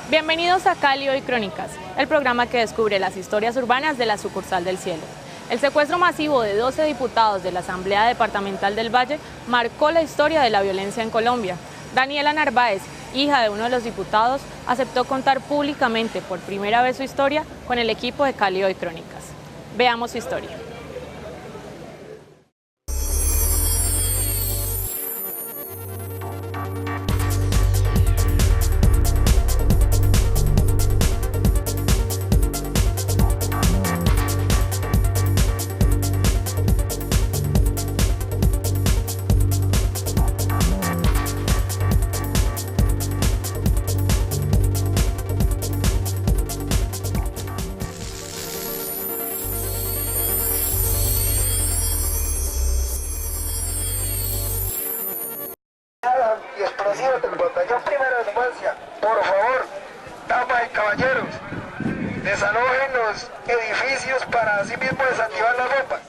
Bienvenidos a Cali Hoy Crónicas, el programa que descubre las historias urbanas de la sucursal del cielo. El secuestro masivo de 12 diputados de la Asamblea Departamental del Valle marcó la historia de la violencia en Colombia. Daniela Narváez, hija de uno de los diputados, aceptó contar públicamente por primera vez su historia con el equipo de Cali Hoy Crónicas. Veamos su historia. Y explosivos del batallón primero de infancia. Por favor, damas y caballeros, desalojen los edificios para así mismo desactivar las ropas.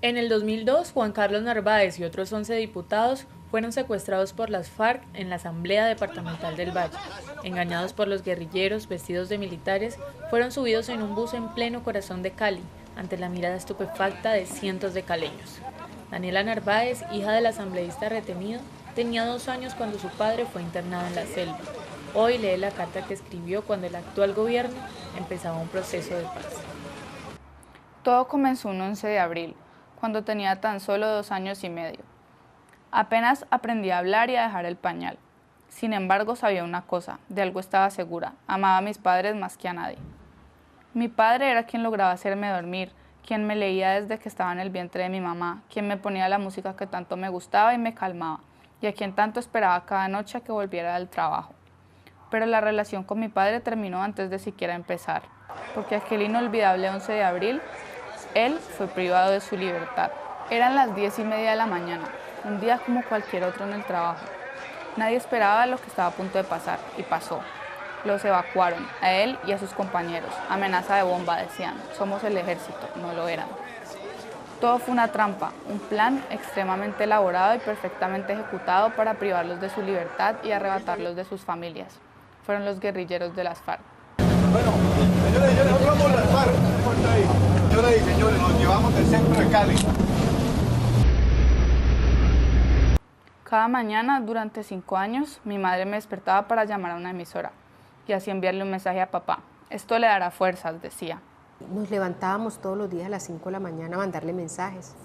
En el 2002, Juan Carlos Narváez y otros 11 diputados fueron secuestrados por las FARC en la Asamblea Departamental del Valle. Engañados por los guerrilleros vestidos de militares, fueron subidos en un bus en pleno corazón de Cali, ante la mirada estupefacta de cientos de caleños. Daniela Narváez, hija del asambleísta retenido, tenía 2 años cuando su padre fue internado en la selva. Hoy lee la carta que escribió cuando el actual gobierno empezaba un proceso de paz. Todo comenzó un 11 de abril, cuando tenía tan solo 2 años y medio. Apenas aprendí a hablar y a dejar el pañal. Sin embargo, sabía una cosa, de algo estaba segura: amaba a mis padres más que a nadie. Mi padre era quien lograba hacerme dormir, quien me leía desde que estaba en el vientre de mi mamá, quien me ponía la música que tanto me gustaba y me calmaba, y a quien tanto esperaba cada noche a que volviera del trabajo. Pero la relación con mi padre terminó antes de siquiera empezar, porque aquel inolvidable 11 de abril, él fue privado de su libertad. Eran las 10:30 de la mañana, un día como cualquier otro en el trabajo. Nadie esperaba lo que estaba a punto de pasar, y pasó. Los evacuaron, a él y a sus compañeros. Amenaza de bomba, decían. Somos el ejército, no lo eran. Todo fue una trampa, un plan extremadamente elaborado y perfectamente ejecutado para privarlos de su libertad y arrebatarlos de sus familias. Fueron los guerrilleros de las FARC. Bueno, señores, nosotros somos las FARC. Señoras y señores, nos llevamos del centro de Cali. Cada mañana, durante 5 años, mi madre me despertaba para llamar a una emisora y así enviarle un mensaje a papá. Esto le dará fuerzas, decía. Nos levantábamos todos los días a las 5 de la mañana a mandarle mensajes.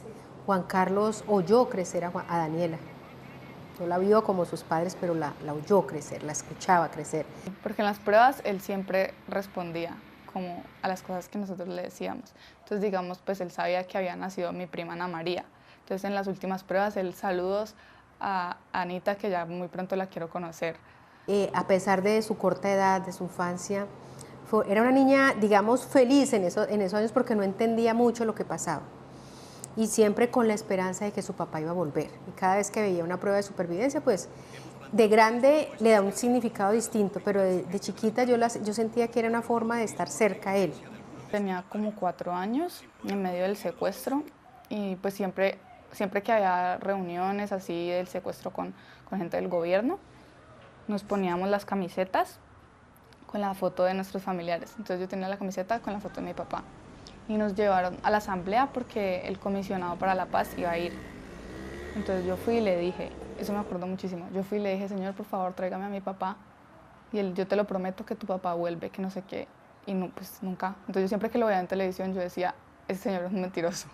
Juan Carlos oyó crecer a Daniela. No la vio como sus padres, pero la oyó crecer, la escuchaba crecer. Porque en las pruebas él siempre respondía como a las cosas que nosotros le decíamos. Entonces, digamos, pues él sabía que había nacido mi prima Ana María. Entonces, en las últimas pruebas, él saludos a Anita, que ya muy pronto la quiero conocer. A pesar de su corta edad, de su infancia, era una niña, digamos, feliz en esos años porque no entendía mucho lo que pasaba. Y siempre con la esperanza de que su papá iba a volver. Y cada vez que veía una prueba de supervivencia, pues de grande le da un significado distinto, pero de chiquita yo sentía que era una forma de estar cerca a él. Tenía como 4 años en medio del secuestro y pues siempre que había reuniones así del secuestro con gente del gobierno, nos poníamos las camisetas con la foto de nuestros familiares. Entonces yo tenía la camiseta con la foto de mi papá. Y nos llevaron a la asamblea porque el comisionado para la paz iba a ir. Entonces yo fui y le dije, eso me acuerdo muchísimo, yo fui y le dije: Señor, por favor, tráigame a mi papá. Y él: yo te lo prometo que tu papá vuelve, que no sé qué. Y no, pues nunca. Entonces yo siempre que lo veía en televisión yo decía: ese señor es un mentiroso.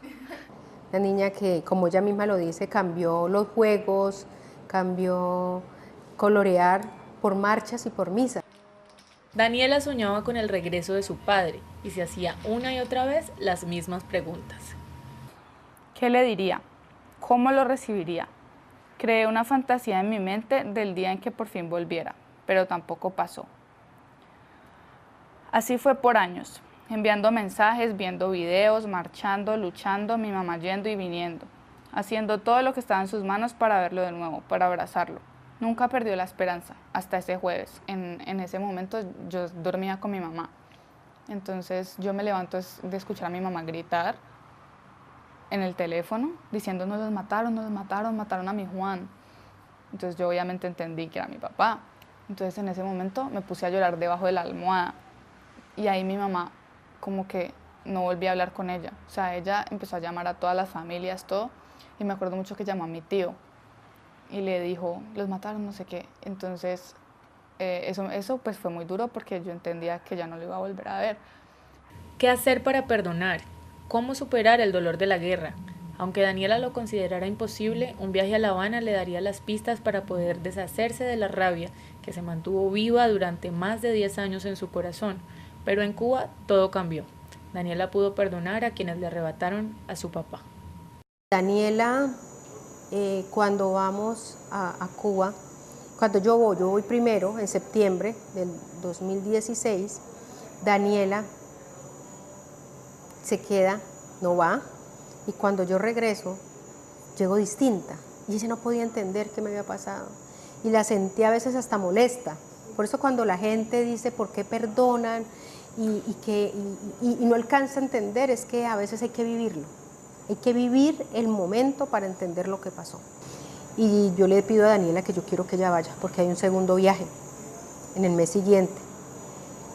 La niña que, como ella misma lo dice, cambió los juegos, cambió colorear por marchas y por misas. Daniela soñaba con el regreso de su padre y se hacía una y otra vez las mismas preguntas. ¿Qué le diría? ¿Cómo lo recibiría? Creé una fantasía en mi mente del día en que por fin volviera, pero tampoco pasó. Así fue por años, enviando mensajes, viendo videos, marchando, luchando, mi mamá yendo y viniendo, haciendo todo lo que estaba en sus manos para verlo de nuevo, para abrazarlo. Nunca perdió la esperanza, hasta ese jueves. En ese momento yo dormía con mi mamá. Entonces yo me levanto de escuchar a mi mamá gritar en el teléfono, diciendo: nos los mataron, mataron a mi Juan. Entonces yo obviamente entendí que era mi papá. Entonces en ese momento me puse a llorar debajo de la almohada y ahí mi mamá como que no volví a hablar con ella. O sea, ella empezó a llamar a todas las familias, todo, y me acuerdo mucho que llamó a mi tío y le dijo, los mataron, no sé qué. Entonces eso pues fue muy duro porque yo entendía que ya no lo iba a volver a ver. ¿Qué hacer para perdonar? ¿Cómo superar el dolor de la guerra? Aunque Daniela lo considerara imposible, un viaje a La Habana le daría las pistas para poder deshacerse de la rabia que se mantuvo viva durante más de 10 años en su corazón. Pero en Cuba todo cambió. Daniela pudo perdonar a quienes le arrebataron a su papá. Daniela, cuando vamos a Cuba, cuando yo voy primero, en septiembre del 2016, Daniela se queda, no va, y cuando yo regreso, llego distinta, y ella no podía entender qué me había pasado, y la sentí a veces hasta molesta. Por eso cuando la gente dice por qué perdonan y no alcanza a entender, es que a veces hay que vivirlo, hay que vivir el momento para entender lo que pasó. Y yo le pido a Daniela que yo quiero que ella vaya, porque hay un segundo viaje en el mes siguiente.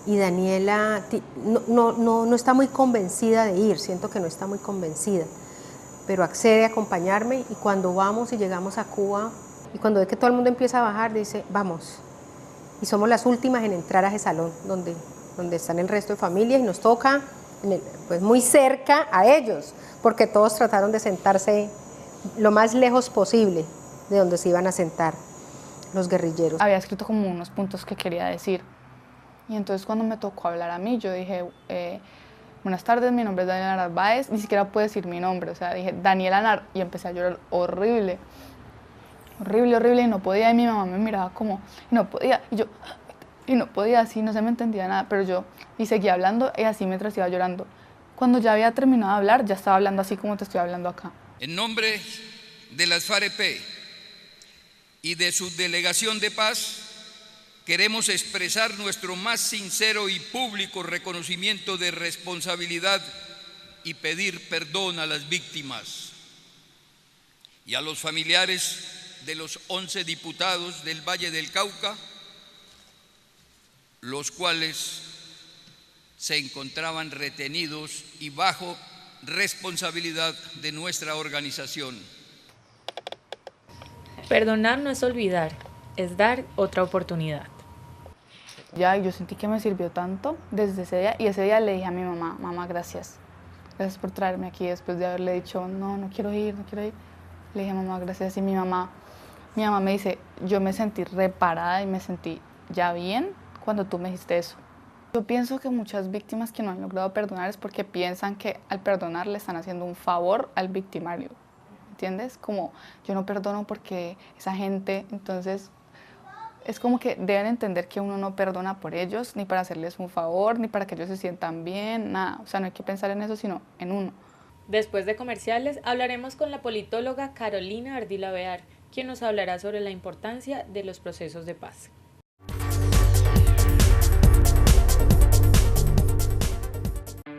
Y Daniela no está muy convencida de ir, siento que no está muy convencida, pero accede a acompañarme, y cuando vamos y llegamos a Cuba, y cuando ve que todo el mundo empieza a bajar, dice, vamos. Y somos las últimas en entrar a ese salón donde están el resto de familias, y nos toca pues muy cerca a ellos, porque todos trataron de sentarse lo más lejos posible de donde se iban a sentar los guerrilleros. Había escrito como unos puntos que quería decir. Y entonces cuando me tocó hablar a mí, yo dije, buenas tardes, mi nombre es Daniela Narváez, ni siquiera puedo decir mi nombre, o sea, dije Daniela Nar, y empecé a llorar horrible, y no podía, y mi mamá me miraba como, y no podía, y no podía, así, no se me entendía nada, pero yo, y seguía hablando, y así mientras iba llorando. Cuando ya había terminado de hablar, ya estaba hablando así como te estoy hablando acá. En nombre de las FAREP y de su delegación de paz, queremos expresar nuestro más sincero y público reconocimiento de responsabilidad y pedir perdón a las víctimas y a los familiares de los 11 diputados del Valle del Cauca, los cuales se encontraban retenidos y bajo responsabilidad de nuestra organización. Perdonar no es olvidar, es dar otra oportunidad. Ya, yo sentí que me sirvió tanto desde ese día, y ese día le dije a mi mamá, mamá, gracias por traerme aquí, después de haberle dicho, no quiero ir. Le dije, mamá, gracias, y mi mamá me dice, yo me sentí reparada y me sentí ya bien cuando tú me dijiste eso. Yo pienso que muchas víctimas que no han logrado perdonar es porque piensan que al perdonar le están haciendo un favor al victimario, ¿entiendes? Como yo no perdono porque esa gente, entonces es como que deben entender que uno no perdona por ellos, ni para hacerles un favor, ni para que ellos se sientan bien, nada. O sea, no hay que pensar en eso, sino en uno. Después de comerciales, hablaremos con la politóloga Carolina Ardila Bear, quien nos hablará sobre la importancia de los procesos de paz.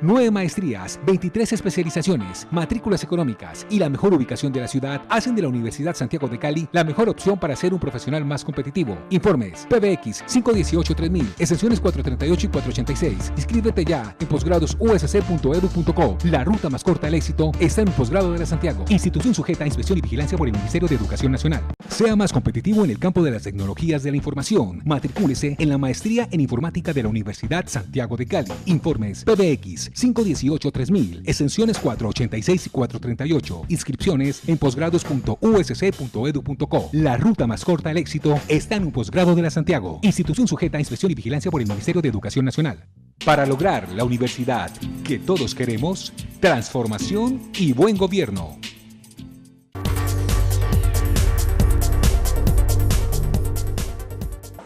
9 maestrías, 23 especializaciones, matrículas económicas y la mejor ubicación de la ciudad hacen de la Universidad Santiago de Cali la mejor opción para ser un profesional más competitivo. Informes: PBX 518-3000, extensiones 438 y 486. Inscríbete ya en posgradosusc.edu.co. La ruta más corta al éxito está en un posgrado de la Santiago, institución sujeta a inspección y vigilancia por el Ministerio de Educación Nacional. Sea más competitivo en el campo de las tecnologías de la información. Matricúlese en la maestría en informática de la Universidad Santiago de Cali. Informes: PBX 518-3000, extensiones 486 y 438. Inscripciones en posgrados.usc.edu.co. La ruta más corta al éxito está en un posgrado de la Santiago, institución sujeta a inspección y vigilancia por el Ministerio de Educación Nacional. Para lograr la universidad que todos queremos, transformación y buen gobierno.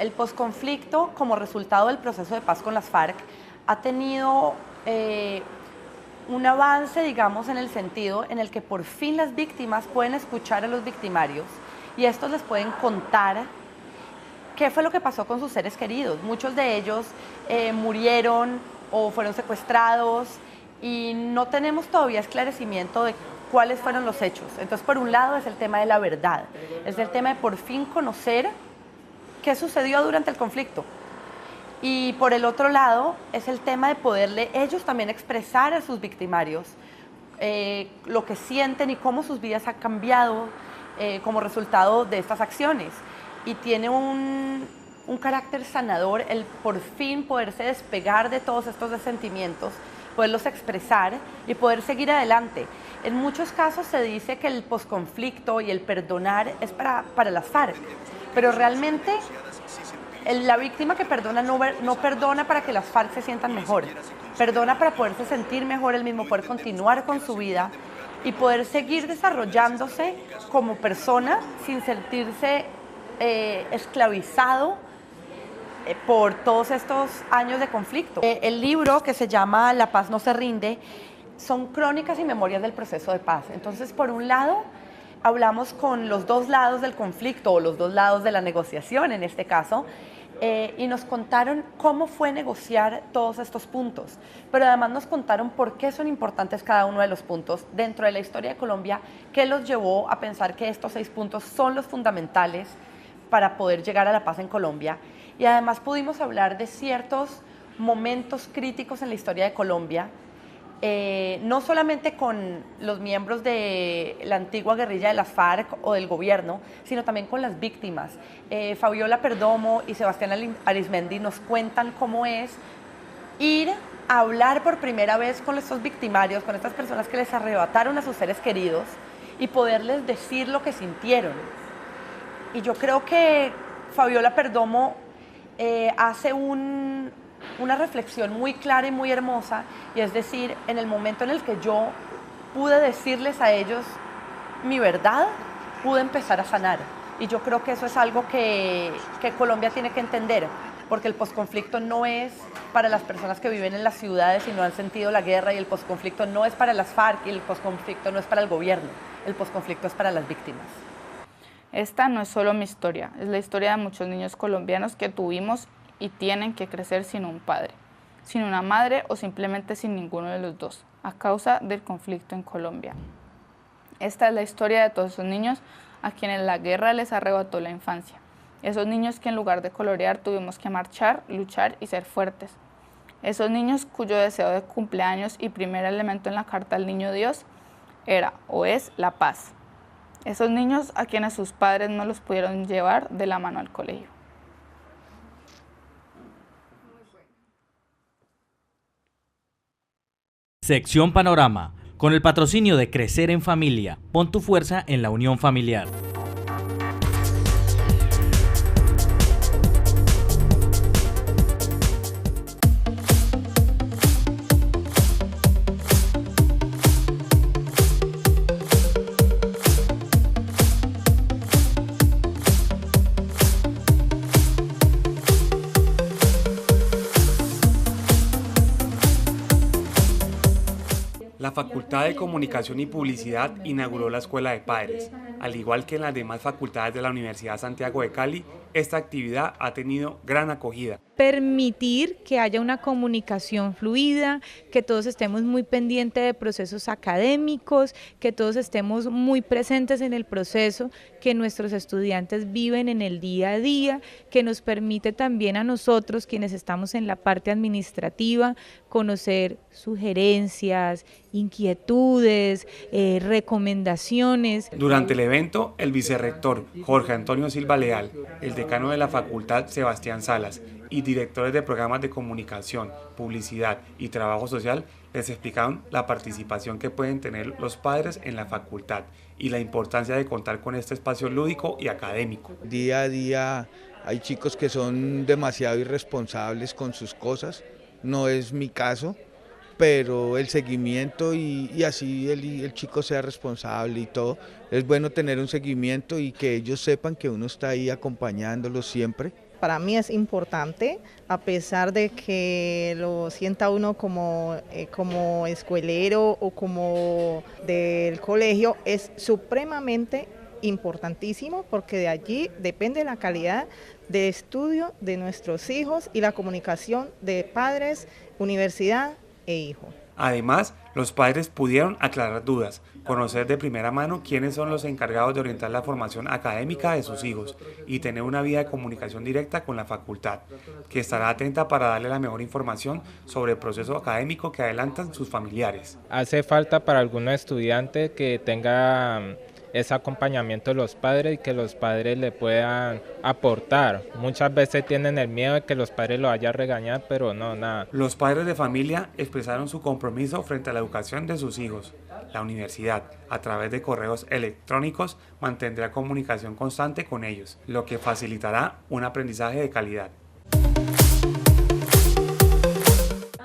El posconflicto, como resultado del proceso de paz con las FARC, ha tenido un avance, digamos, en el sentido en el que por fin las víctimas pueden escuchar a los victimarios y estos les pueden contar qué fue lo que pasó con sus seres queridos. Muchos de ellos murieron o fueron secuestrados y no tenemos todavía esclarecimiento de cuáles fueron los hechos. Entonces, por un lado es el tema de la verdad, es el tema de por fin conocer qué sucedió durante el conflicto. Y por el otro lado es el tema de poderle ellos también expresar a sus victimarios lo que sienten y cómo sus vidas han cambiado como resultado de estas acciones. Y tiene un carácter sanador el por fin poderse despegar de todos estos sentimientos, poderlos expresar y poder seguir adelante. En muchos casos se dice que el posconflicto y el perdonar es para las FARC, pero realmente la víctima que perdona no perdona para que las FARC se sientan mejor, perdona para poderse sentir mejor él mismo, poder continuar con su vida y poder seguir desarrollándose como persona sin sentirse esclavizado por todos estos años de conflicto. El libro, que se llama La paz no se rinde, son crónicas y memorias del proceso de paz. Entonces, por un lado, hablamos con los dos lados del conflicto, o los dos lados de la negociación en este caso, y nos contaron cómo fue negociar todos estos puntos, pero además nos contaron por qué son importantes cada uno de los puntos dentro de la historia de Colombia, qué los llevó a pensar que estos 6 puntos son los fundamentales para poder llegar a la paz en Colombia. Y además pudimos hablar de ciertos momentos críticos en la historia de Colombia, no solamente con los miembros de la antigua guerrilla de las FARC o del gobierno, sino también con las víctimas. Fabiola Perdomo y Sebastián Arismendi nos cuentan cómo es ir a hablar por primera vez con estos victimarios, con estas personas que les arrebataron a sus seres queridos y poderles decir lo que sintieron. Y yo creo que Fabiola Perdomo hace una reflexión muy clara y muy hermosa, y es decir, en el momento en el que yo pude decirles a ellos mi verdad, pude empezar a sanar. Y yo creo que eso es algo que Colombia tiene que entender, porque el posconflicto no es para las personas que viven en las ciudades y no han sentido la guerra, y el posconflicto no es para las FARC, y el posconflicto no es para el gobierno, el posconflicto es para las víctimas. Esta no es solo mi historia, es la historia de muchos niños colombianos que tuvimos y tienen que crecer sin un padre, sin una madre o simplemente sin ninguno de los dos, a causa del conflicto en Colombia. Esta es la historia de todos esos niños a quienes la guerra les arrebató la infancia, esos niños que en lugar de colorear tuvimos que marchar, luchar y ser fuertes, esos niños cuyo deseo de cumpleaños y primer elemento en la carta al niño Dios era o es la paz. Esos niños a quienes sus padres no los pudieron llevar de la mano al colegio. Sección Panorama, con el patrocinio de Crecer en Familia. Pon tu fuerza en la unión familiar. La Facultad de Comunicación y Publicidad inauguró la Escuela de Padres. Al igual que en las demás facultades de la Universidad Santiago de Cali, esta actividad ha tenido gran acogida. Permitir que haya una comunicación fluida, que todos estemos muy pendientes de procesos académicos, que todos estemos muy presentes en el proceso que nuestros estudiantes viven en el día a día, que nos permite también a nosotros, quienes estamos en la parte administrativa, conocer sugerencias, inquietudes, recomendaciones. Durante el evento, el vicerrector Jorge Antonio Silva Leal, el decano de la facultad Sebastián Salas y directores de programas de comunicación, publicidad y trabajo social les explicaron la participación que pueden tener los padres en la facultad y la importancia de contar con este espacio lúdico y académico. Día a día hay chicos que son demasiado irresponsables con sus cosas, no es mi caso, pero el seguimiento y así el chico sea responsable y todo, es bueno tener un seguimiento y que ellos sepan que uno está ahí acompañándolos siempre. Para mí es importante, a pesar de que lo sienta uno como escuelero o como del colegio, es supremamente importantísimo porque de allí depende la calidad de estudio de nuestros hijos y la comunicación de padres, universidad e hijo. Además, Los padres pudieron aclarar dudas, conocer de primera mano quiénes son los encargados de orientar la formación académica de sus hijos y tener una vía de comunicación directa con la facultad, que estará atenta para darle la mejor información sobre el proceso académico que adelantan sus familiares. Hace falta para algunos estudiantes que tenga ese acompañamiento de los padres y que los padres le puedan aportar. Muchas veces tienen el miedo de que los padres lo vayan a regañar, pero no, nada. Los padres de familia expresaron su compromiso frente a la educación de sus hijos. La universidad, a través de correos electrónicos, mantendrá comunicación constante con ellos, lo que facilitará un aprendizaje de calidad.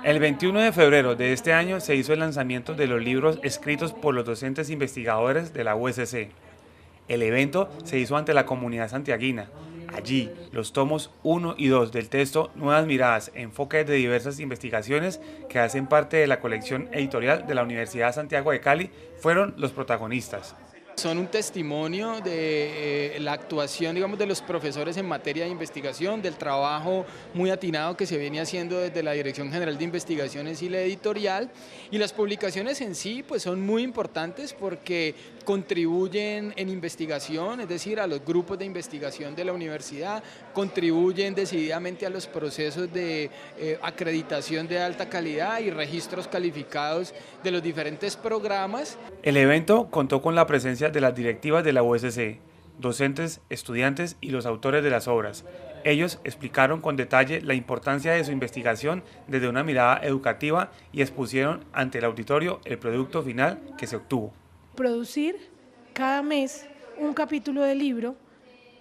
El 21 de febrero de este año se hizo el lanzamiento de los libros escritos por los docentes investigadores de la USC. El evento se hizo ante la comunidad santiaguina. Allí, los tomos 1 y 2 del texto Nuevas Miradas, enfoques de diversas investigaciones que hacen parte de la colección editorial de la Universidad Santiago de Cali, fueron los protagonistas. Son un testimonio de la actuación, digamos, de los profesores en materia de investigación, del trabajo muy atinado que se viene haciendo desde la Dirección General de Investigaciones y la editorial, y las publicaciones en sí pues son muy importantes porque contribuyen en investigación, es decir, a los grupos de investigación de la universidad, contribuyen decididamente a los procesos de acreditación de alta calidad y registros calificados de los diferentes programas. El evento contó con la presencia de las directivas de la USC, docentes, estudiantes y los autores de las obras. Ellos explicaron con detalle la importancia de su investigación desde una mirada educativa y expusieron ante el auditorio el producto final que se obtuvo. Producir cada mes un capítulo del libro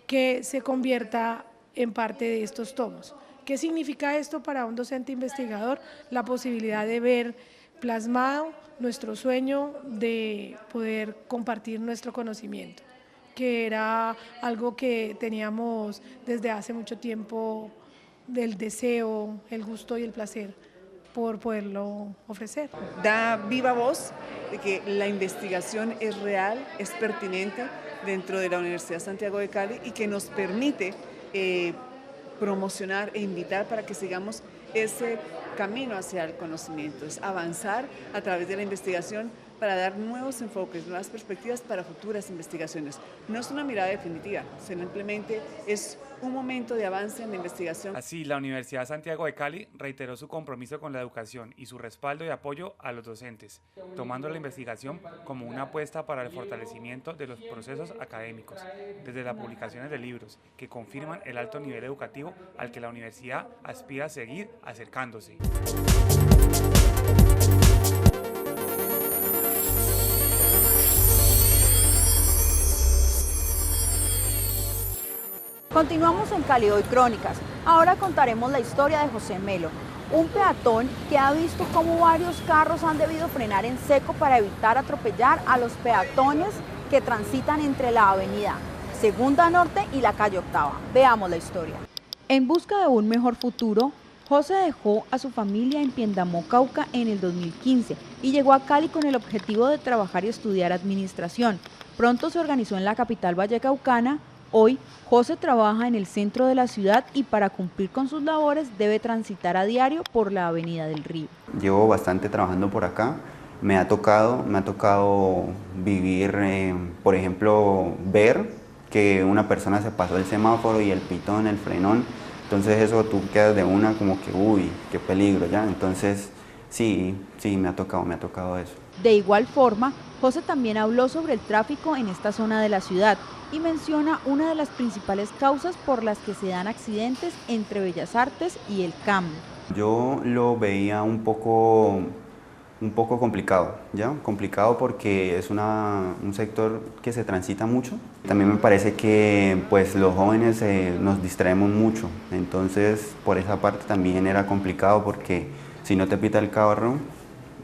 que se convierta en parte de estos tomos. ¿Qué significa esto para un docente investigador? La posibilidad de ver plasmado nuestro sueño de poder compartir nuestro conocimiento, que era algo que teníamos desde hace mucho tiempo, del deseo, el gusto y el placer por poderlo ofrecer. Da viva voz de que la investigación es real, es pertinente dentro de la Universidad Santiago de Cali y que nos permite promocionar e invitar para que sigamos ese camino hacia el conocimiento, es avanzar a través de la investigación para dar nuevos enfoques, nuevas perspectivas para futuras investigaciones. No es una mirada definitiva, simplemente es un momento de avance en la investigación. Así, la Universidad Santiago de Cali reiteró su compromiso con la educación y su respaldo y apoyo a los docentes, tomando la investigación como una apuesta para el fortalecimiento de los procesos académicos, desde las publicaciones de libros que confirman el alto nivel educativo al que la universidad aspira a seguir acercándose. Continuamos en Cali Hoy Crónicas. Ahora contaremos la historia de José Melo, un peatón que ha visto cómo varios carros han debido frenar en seco para evitar atropellar a los peatones que transitan entre la avenida Segunda Norte y la calle Octava. Veamos la historia. En busca de un mejor futuro, José dejó a su familia en Piendamó, Cauca en el 2015 y llegó a Cali con el objetivo de trabajar y estudiar administración. Pronto se organizó en la capital vallecaucana. Hoy, José trabaja en el centro de la ciudad y para cumplir con sus labores debe transitar a diario por la Avenida del Río. Llevo bastante trabajando por acá. Me ha tocado vivir, por ejemplo, ver que una persona se pasó el semáforo y el pitón, el frenón. Entonces eso tú quedas de una como que, uy, qué peligro, ¿ya? Entonces, sí, me ha tocado eso. De igual forma, José también habló sobre el tráfico en esta zona de la ciudad y menciona una de las principales causas por las que se dan accidentes entre Bellas Artes y el Cambio. Yo lo veía un poco complicado, ¿ya? Complicado porque es un sector que se transita mucho. También me parece que pues los jóvenes nos distraemos mucho, entonces por esa parte también era complicado porque si no te pita el carro,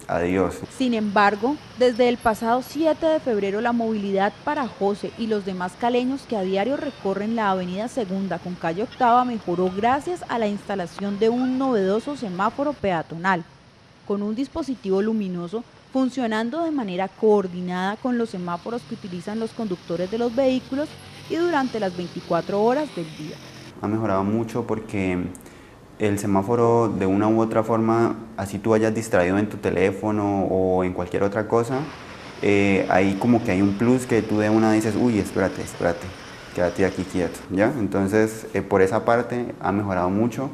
adiós. Sin embargo, desde el pasado 7 de febrero la movilidad para José y los demás caleños que a diario recorren la avenida Segunda con calle Octava mejoró gracias a la instalación de un novedoso semáforo peatonal, con un dispositivo luminoso funcionando de manera coordinada con los semáforos que utilizan los conductores de los vehículos y durante las 24 horas del día. Ha mejorado mucho porque el semáforo de una u otra forma, así tú vayas distraído en tu teléfono o en cualquier otra cosa, ahí como que hay un plus que tú de una dices, uy, espérate, quédate aquí quieto, ¿ya? Entonces, por esa parte ha mejorado mucho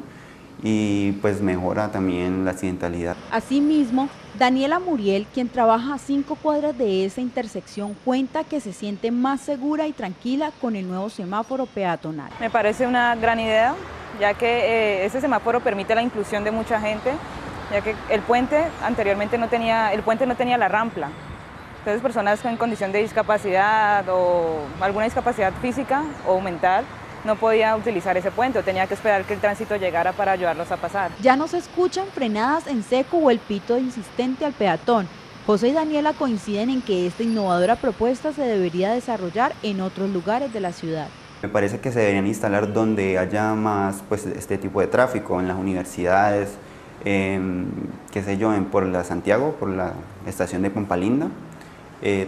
y pues mejora también la accidentalidad. Asimismo, Daniela Muriel, quien trabaja a 5 cuadras de esa intersección, cuenta que se siente más segura y tranquila con el nuevo semáforo peatonal. Me parece una gran idea, ya que ese semáforo permite la inclusión de mucha gente, ya que el puente anteriormente no tenía la rampla. Entonces, personas en condición de discapacidad o alguna discapacidad física o mental no podía utilizar ese puente, o tenía que esperar que el tránsito llegara para ayudarlos a pasar. Ya no se escuchan frenadas en seco o el pito insistente al peatón. José y Daniela coinciden en que esta innovadora propuesta se debería desarrollar en otros lugares de la ciudad. Me parece que se deberían instalar donde haya más pues, este tipo de tráfico, en las universidades, qué sé yo, por la Santiago, por la estación de Pampalinda.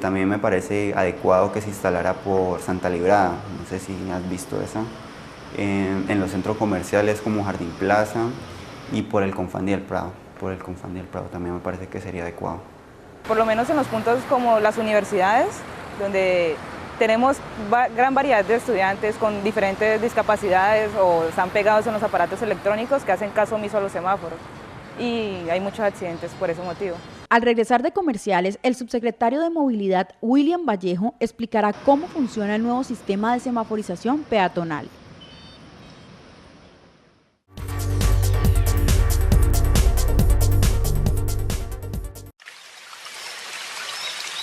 También me parece adecuado que se instalara por Santa Librada, no sé si has visto esa, en los centros comerciales como Jardín Plaza y por el Confandi del Prado. Por el Confandi del Prado también me parece que sería adecuado. Por lo menos en los puntos como las universidades, donde tenemos gran variedad de estudiantes con diferentes discapacidades o están pegados en los aparatos electrónicos que hacen caso omiso a los semáforos. Y hay muchos accidentes por ese motivo. Al regresar de comerciales, el subsecretario de Movilidad, William Vallejo, explicará cómo funciona el nuevo sistema de semaforización peatonal.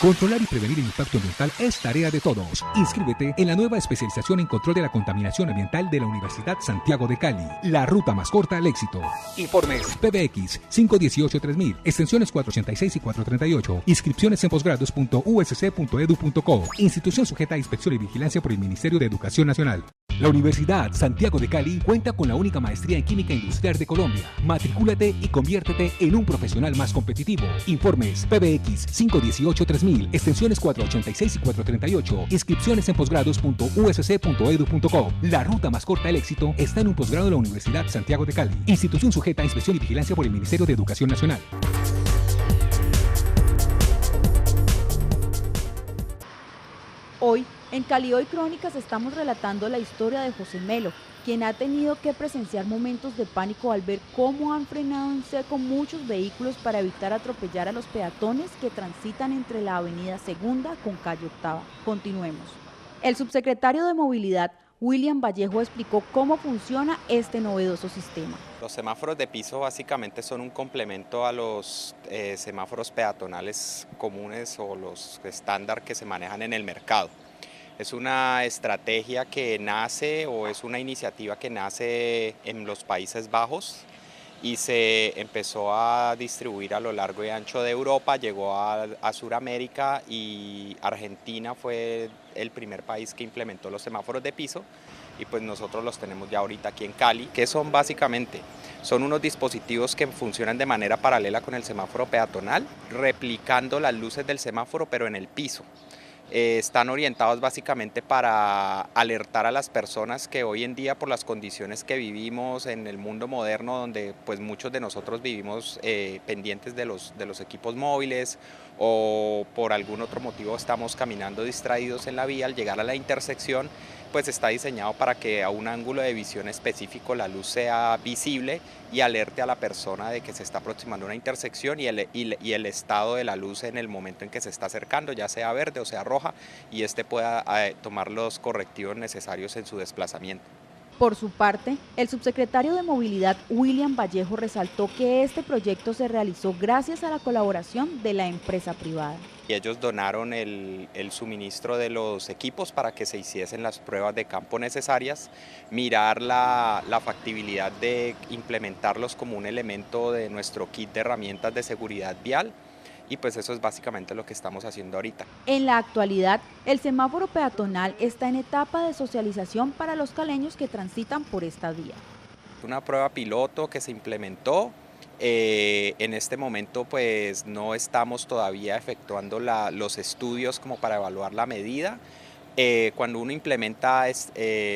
Controlar y prevenir el impacto ambiental es tarea de todos. Inscríbete en la nueva especialización en control de la contaminación ambiental de la Universidad Santiago de Cali. La ruta más corta al éxito. Informes PBX 518-3000, extensiones 486 y 438. Inscripciones en posgrados.usc.edu.co. Institución sujeta a inspección y vigilancia por el Ministerio de Educación Nacional. La Universidad Santiago de Cali cuenta con la única maestría en Química Industrial de Colombia. Matricúlate y conviértete en un profesional más competitivo. Informes PBX 518-3000, extensiones 486 y 438. Inscripciones en posgrados.usc.edu.co. La ruta más corta al éxito está en un posgrado de la Universidad Santiago de Cali. Institución sujeta a inspección y vigilancia por el Ministerio de Educación Nacional. Hoy, en Cali Hoy Crónicas, estamos relatando la historia de José Melo, quien ha tenido que presenciar momentos de pánico al ver cómo han frenado en seco muchos vehículos para evitar atropellar a los peatones que transitan entre la avenida Segunda con calle Octava. Continuemos. El subsecretario de Movilidad, William Vallejo, explicó cómo funciona este novedoso sistema. Los semáforos de piso básicamente son un complemento a los semáforos peatonales comunes o los estándar que se manejan en el mercado. Es una estrategia que nace o es una iniciativa que nace en los Países Bajos y se empezó a distribuir a lo largo y ancho de Europa, llegó a Sudamérica y Argentina fue el primer país que implementó los semáforos de piso y pues nosotros los tenemos ya ahorita aquí en Cali. ¿Qué son básicamente? Son unos dispositivos que funcionan de manera paralela con el semáforo peatonal, replicando las luces del semáforo pero en el piso. Están orientados básicamente para alertar a las personas que hoy en día por las condiciones que vivimos en el mundo moderno donde pues muchos de nosotros vivimos pendientes de los equipos móviles o por algún otro motivo estamos caminando distraídos en la vía, al llegar a la intersección pues está diseñado para que a un ángulo de visión específico la luz sea visible y alerte a la persona de que se está aproximando a una intersección y el estado de la luz en el momento en que se está acercando, ya sea verde o sea roja, y pueda tomar los correctivos necesarios en su desplazamiento. Por su parte, el subsecretario de Movilidad, William Vallejo, resaltó que este proyecto se realizó gracias a la colaboración de la empresa privada. Y ellos donaron el suministro de los equipos para que se hiciesen las pruebas de campo necesarias, mirar la factibilidad de implementarlos como un elemento de nuestro kit de herramientas de seguridad vial. Y pues eso es básicamente lo que estamos haciendo ahorita. En la actualidad, el semáforo peatonal está en etapa de socialización para los caleños que transitan por esta vía. Una prueba piloto que se implementó. En este momento pues no estamos todavía efectuando los estudios como para evaluar la medida, Cuando uno implementa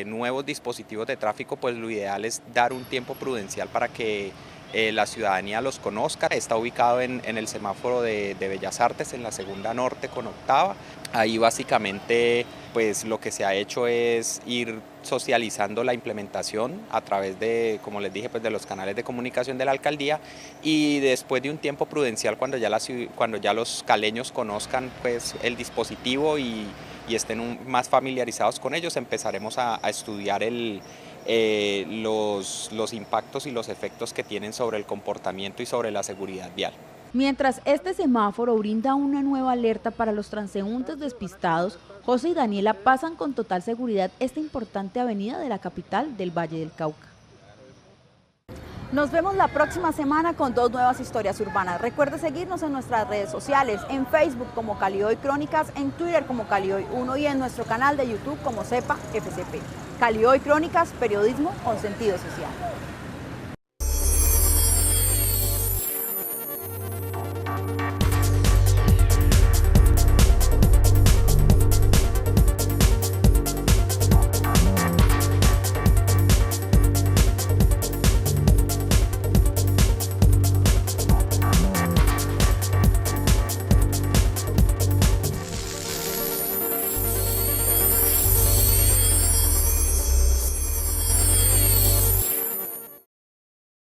nuevos dispositivos de tráfico, pues lo ideal es dar un tiempo prudencial para que la ciudadanía los conozca. Está ubicado en el semáforo de Bellas Artes, en la segunda norte con octava. Ahí básicamente pues lo que se ha hecho es ir socializando la implementación a través de, como les dije, pues de los canales de comunicación de la alcaldía, y después de un tiempo prudencial, cuando ya los caleños conozcan pues el dispositivo y estén más familiarizados con ellos, empezaremos a estudiar los impactos y los efectos que tienen sobre el comportamiento y sobre la seguridad vial. Mientras este semáforo brinda una nueva alerta para los transeúntes despistados, José y Daniela pasan con total seguridad esta importante avenida de la capital del Valle del Cauca. Nos vemos la próxima semana con 2 nuevas historias urbanas. Recuerde seguirnos en nuestras redes sociales, en Facebook como Cali Hoy Crónicas, en Twitter como Cali Hoy 1 y en nuestro canal de YouTube como CEPA FCP. Cali Hoy Crónicas, periodismo con sentido social.